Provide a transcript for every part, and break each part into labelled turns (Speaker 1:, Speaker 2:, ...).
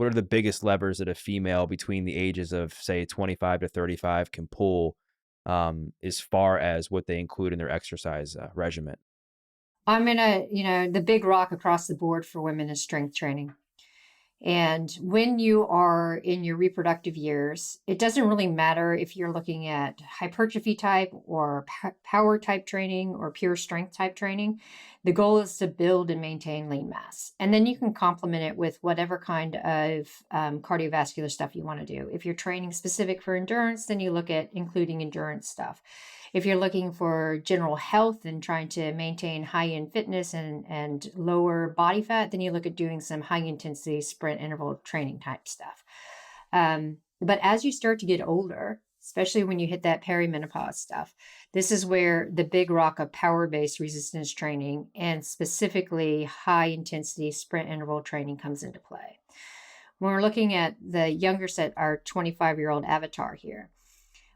Speaker 1: what are the biggest levers that a female between the ages of, say, 25 to 35 can pull, as far as what they include in their exercise, regimen?
Speaker 2: The big rock across the board for women is strength training. And when you are in your reproductive years, it doesn't really matter if you're looking at hypertrophy type or power type training or pure strength type training. The goal is to build and maintain lean mass. And then you can complement it with whatever kind of cardiovascular stuff you want to do. If you're training specific for endurance, then you look at including endurance stuff. If you're looking for general health and trying to maintain high end fitness and lower body fat, then you look at doing some high intensity sprint interval training type stuff. But as you start to get older, especially when you hit that perimenopause stuff, this is where the big rock of power based resistance training and specifically high intensity sprint interval training comes into play. When we're looking at the younger set, our 25-year-old avatar here,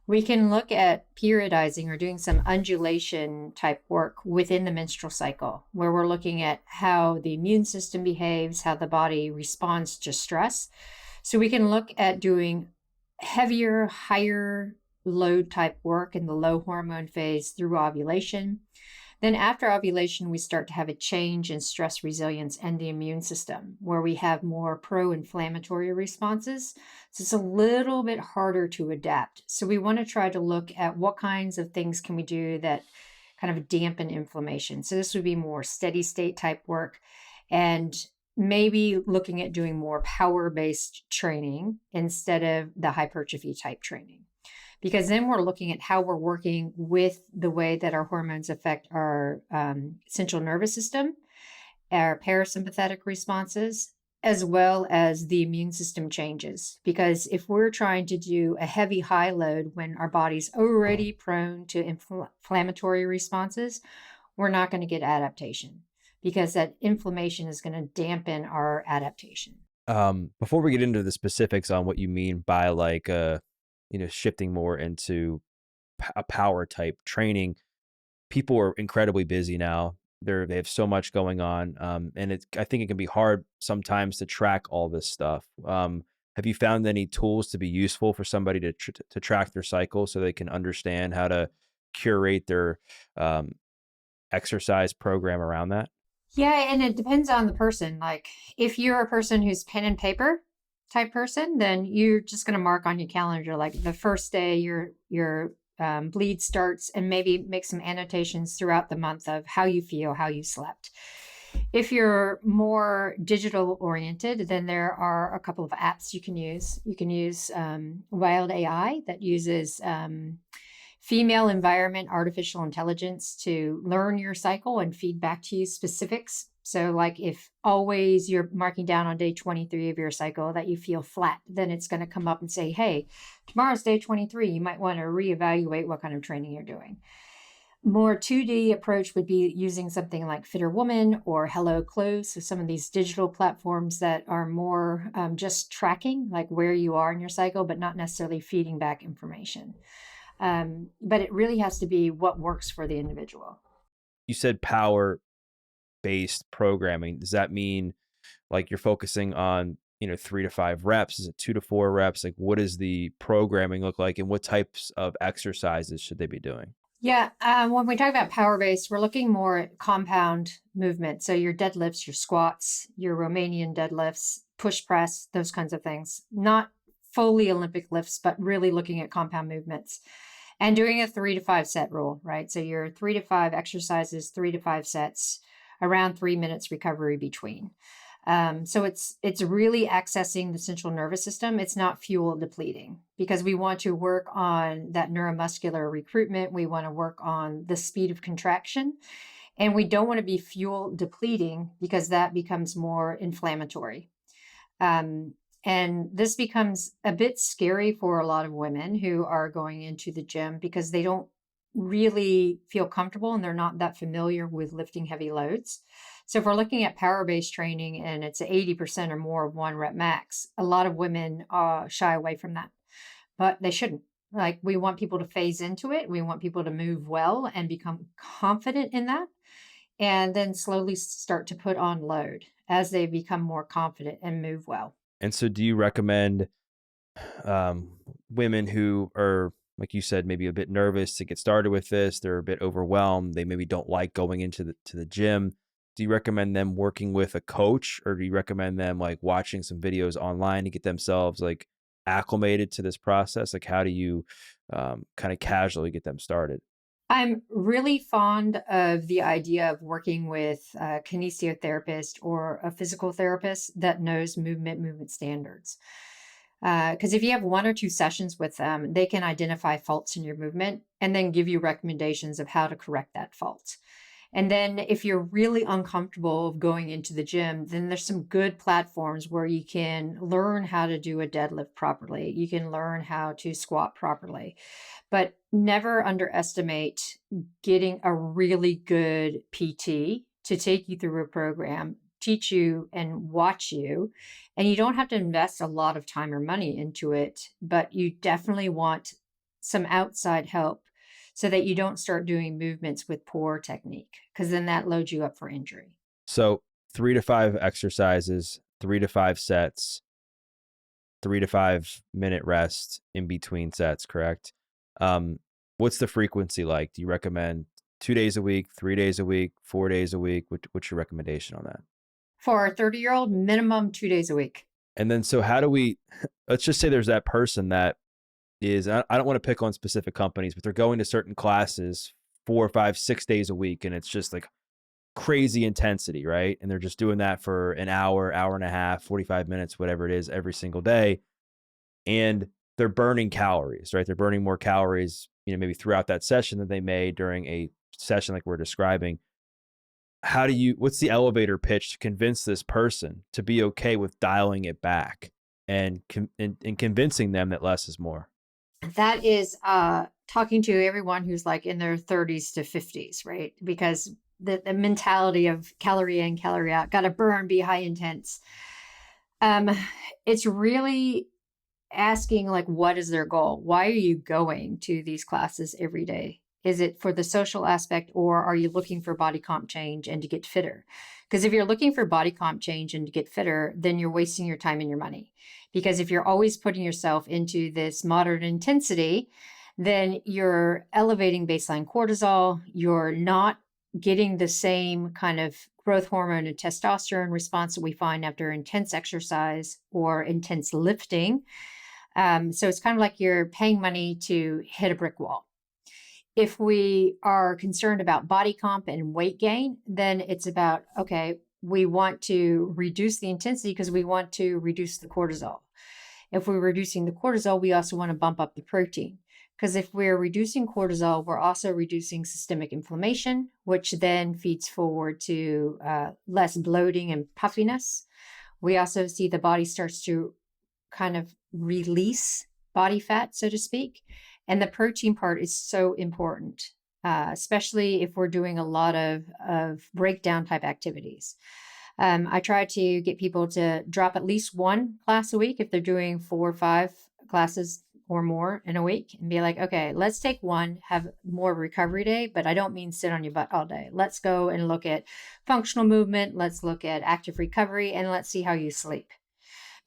Speaker 2: we can look at periodizing or doing some undulation type work within the menstrual cycle, where we're looking at how the immune system behaves, how the body responds to stress. So we can look at doing heavier, higher load type work in the low hormone phase through ovulation. Then after ovulation, we start to have a change in stress resilience and the immune system, where we have more pro-inflammatory responses. So it's a little bit harder to adapt. So we want to try to look at what kinds of things can we do that kind of dampen inflammation. So this would be more steady state type work, and maybe looking at doing more power-based training instead of the hypertrophy type training. Because then we're looking at how we're working with the way that our hormones affect our central nervous system, our parasympathetic responses, as well as the immune system changes. Because if we're trying to do a heavy high load when our body's already prone to inflammatory responses, we're not going to get adaptation, because that inflammation is going to dampen our adaptation.
Speaker 1: Before we get into the specifics on what you mean by like, shifting more into a power type training, people are incredibly busy now. They have so much going on, and I think it can be hard sometimes to track all this stuff. Have you found any tools to be useful for somebody to track their cycle so they can understand how to curate their um, exercise program around that?
Speaker 2: Yeah, and it depends on the person. Like, if you're a person who's pen and paper type person, then you're just going to mark on your calendar like the first day your bleed starts, and maybe make some annotations throughout the month of how you feel, how you slept. If you're more digital oriented, then there are a couple of apps you can use. You can use Wild AI that uses female environment artificial intelligence to learn your cycle and feed back to you specifics. So like if always you're marking down on day 23 of your cycle that you feel flat, then it's going to come up and say, hey, tomorrow's day 23. You might want to reevaluate what kind of training you're doing. More 2D approach would be using something like Fitter Woman or Hello Clothes. So some of these digital platforms that are more just tracking like where you are in your cycle, but not necessarily feeding back information. But it really has to be what works for the individual.
Speaker 1: You said power based programming. Does that mean like you're focusing on 3 to 5 reps? Is it 2 to 4 reps? Like, what does the programming look like, and what types of exercises should they be doing?
Speaker 2: Yeah, when we talk about power based, we're looking more at compound movement. So your deadlifts, your squats, your Romanian deadlifts, push press, those kinds of things. Not fully Olympic lifts, but really looking at compound movements and doing a 3 to 5 set rule, right? So your 3 to 5 exercises, 3 to 5 sets, around 3 minutes recovery between. So it's really accessing the central nervous system. It's not fuel depleting, because we want to work on that neuromuscular recruitment. We want to work on the speed of contraction, and we don't want to be fuel depleting, because that becomes more inflammatory. And this becomes a bit scary for a lot of women who are going into the gym, because they don't really feel comfortable and they're not that familiar with lifting heavy loads. So if we're looking at power-based training and it's 80% or more of 1 rep max, a lot of women shy away from that, but they shouldn't. Like, we want people to phase into it. We want people to move well and become confident in that, and then slowly start to put on load as they become more confident and move well.
Speaker 1: And so do you recommend women who are, like you said, maybe a bit nervous to get started with this? They're a bit overwhelmed. They maybe don't like going into the gym. Do you recommend them working with a coach, or do you recommend them like watching some videos online to get themselves like acclimated to this process? Like, how do you kind of casually get them started?
Speaker 2: I'm really fond of the idea of working with a kinesiotherapist or a physical therapist that knows movement standards. Because if you have one or two sessions with them, they can identify faults in your movement and then give you recommendations of how to correct that fault. And then if you're really uncomfortable going into the gym, then there's some good platforms where you can learn how to do a deadlift properly. You can learn how to squat properly. But never underestimate getting a really good PT to take you through a program, teach you and watch you. And you don't have to invest a lot of time or money into it, but you definitely want some outside help so that you don't start doing movements with poor technique, because then that loads you up for injury.
Speaker 1: So 3 to 5 exercises, 3 to 5 sets, 3 to 5 minute rest in between sets, correct? Um, what's the frequency like? Do you recommend 2 days a week, 3 days a week, 4 days a week? What's your recommendation on that?
Speaker 2: For a 30-year-old, minimum 2 days a week.
Speaker 1: And then, so how do we, let's just say there's that person that is, I don't want to pick on specific companies, but they're going to certain classes 4, 5, 6 days a week. And it's just like crazy intensity, right? And they're just doing that for an hour, hour and a half, 45 minutes, whatever it is, every single day. And they're burning calories, right? They're burning more calories, maybe throughout that session than they may during a session like we're describing. What's the elevator pitch to convince this person to be okay with dialing it back and convincing them that less is more?
Speaker 2: That is talking to everyone who's like in their 30s to 50s, right? Because the mentality of calorie in, calorie out, got to burn, be high intense. Um, it's really asking like, what is their goal? Why are you going to these classes every day? Is it for the social aspect, or are you looking for body comp change and to get fitter? Because if you're looking for body comp change and to get fitter, then you're wasting your time and your money. Because if you're always putting yourself into this moderate intensity, then you're elevating baseline cortisol. You're not getting the same kind of growth hormone and testosterone response that we find after intense exercise or intense lifting. So it's kind of like you're paying money to hit a brick wall. If we are concerned about body comp and weight gain, then it's about, okay, we want to reduce the intensity because we want to reduce the cortisol. If we're reducing the cortisol, we also want to bump up the protein. Because if we're reducing cortisol, we're also reducing systemic inflammation, which then feeds forward to less bloating and puffiness. We also see the body starts to kind of release body fat, so to speak. And the protein part is so important, especially if we're doing a lot of breakdown type activities. I try to get people to drop at least one class a week if they're doing 4 or 5 classes or more in a week, and be like, okay, let's take one, have more recovery day, but I don't mean sit on your butt all day. Let's go and look at functional movement. Let's look at active recovery, and let's see how you sleep.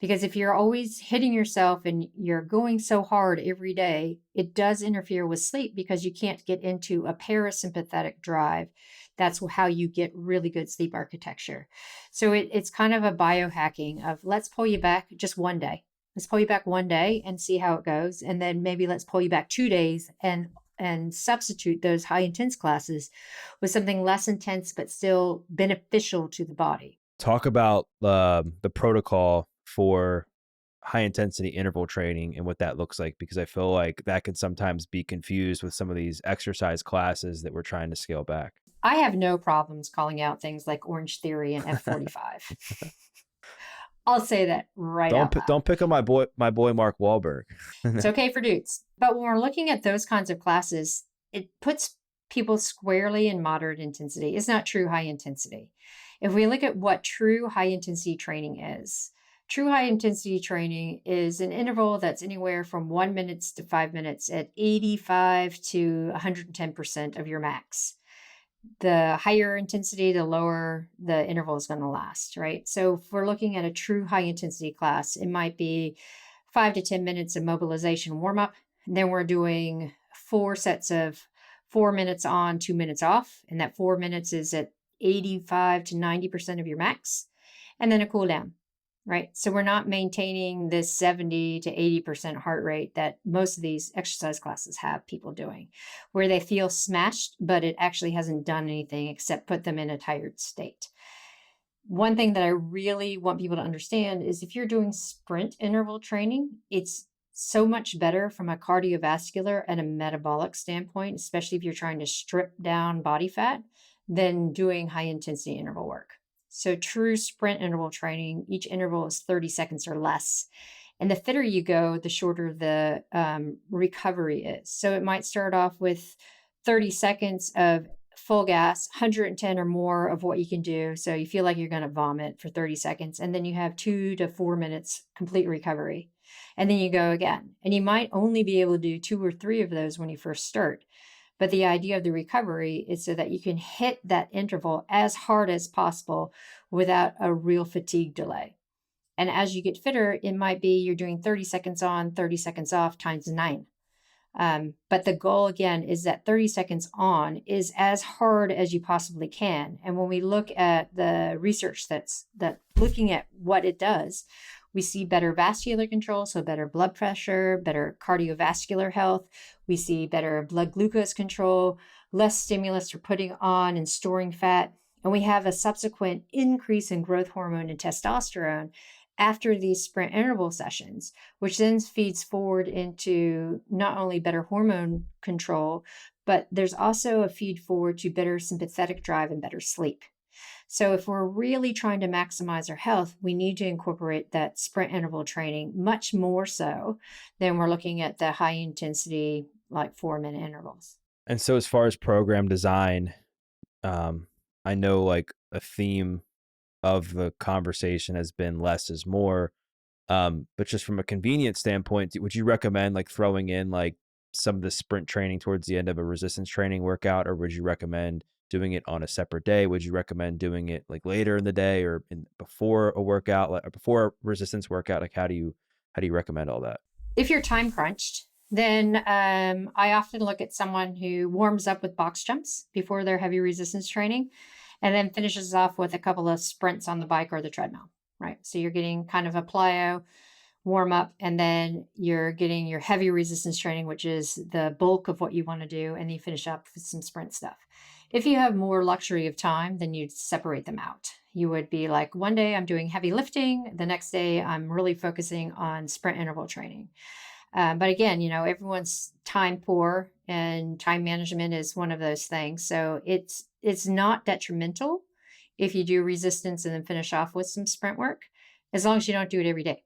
Speaker 2: Because if you're always hitting yourself and you're going so hard every day, it does interfere with sleep because you can't get into a parasympathetic drive. That's how you get really good sleep architecture. So it's kind of a biohacking of, let's pull you back just one day. Let's pull you back one day and see how it goes. And then maybe let's pull you back 2 days and substitute those high intense classes with something less intense, but still beneficial to the body.
Speaker 1: Talk about the protocol for high intensity interval training and what that looks like, because I feel like that can sometimes be confused with some of these exercise classes that we're trying to scale back.
Speaker 2: I have no problems calling out things like Orange Theory and F45. I'll say that right out loud.
Speaker 1: Don't pick on my boy Mark Wahlberg.
Speaker 2: It's okay for dudes. But when we're looking at those kinds of classes, it puts people squarely in moderate intensity. It's not true high intensity. If we look at what true high intensity training is, true high intensity training is an interval that's anywhere from 1 minute to 5 minutes at 85 to 110% of your max. The higher intensity, the lower the interval is going to last, right? So if we're looking at a true high intensity class, it might be 5 to 10 minutes of mobilization warm up. And then we're doing 4 sets of 4 minutes on, 2 minutes off. And that 4 minutes is at 85 to 90% of your max. And then a cool down, right? So we're not maintaining this 70 to 80% heart rate that most of these exercise classes have people doing, where they feel smashed, but it actually hasn't done anything except put them in a tired state. One thing that I really want people to understand is if you're doing sprint interval training, it's so much better from a cardiovascular and a metabolic standpoint, especially if you're trying to strip down body fat, than doing high intensity interval work. So, true sprint interval training, each interval is 30 seconds or less. And the fitter you go, the shorter the recovery is. So, it might start off with 30 seconds of full gas, 110 or more of what you can do. So you feel like you're going to vomit for 30 seconds. And then you have 2 to 4 minutes complete recovery. And then you go again. And you might only be able to do 2 or 3 of those when you first start. But the idea of the recovery is so that you can hit that interval as hard as possible without a real fatigue delay. And as you get fitter, it might be you're doing 30 seconds on, 30 seconds off times 9. But the goal again is that 30 seconds on is as hard as you possibly can. And when we look at the research that's looking at what it does, we see better vascular control, so better blood pressure, better cardiovascular health. We see better blood glucose control, less stimulus for putting on and storing fat. And we have a subsequent increase in growth hormone and testosterone after these sprint interval sessions, which then feeds forward into not only better hormone control, but there's also a feed forward to better sympathetic drive and better sleep. So if we're really trying to maximize our health, we need to incorporate that sprint interval training much more so than we're looking at the high intensity, like 4 minute intervals.
Speaker 1: And so as far as program design, I know like a theme of the conversation has been less is more. But just from a convenience standpoint, would you recommend like throwing in like some of the sprint training towards the end of a resistance training workout, or would you recommend doing it on a separate day? Would you recommend doing it like later in the day or before a workout, like before a resistance workout? Like how do you recommend all that?
Speaker 2: If you're time crunched, then I often look at someone who warms up with box jumps before their heavy resistance training and then finishes off with a couple of sprints on the bike or the treadmill, right? So you're getting kind of a plyo warm up, and then you're getting your heavy resistance training, which is the bulk of what you want to do, and then you finish up with some sprint stuff. If you have more luxury of time, then you'd separate them out. You would be like, one day I'm doing heavy lifting, the next day I'm really focusing on sprint interval training. But again, everyone's time poor, and time management is one of those things. So it's not detrimental if you do resistance and then finish off with some sprint work, as long as you don't do it every day.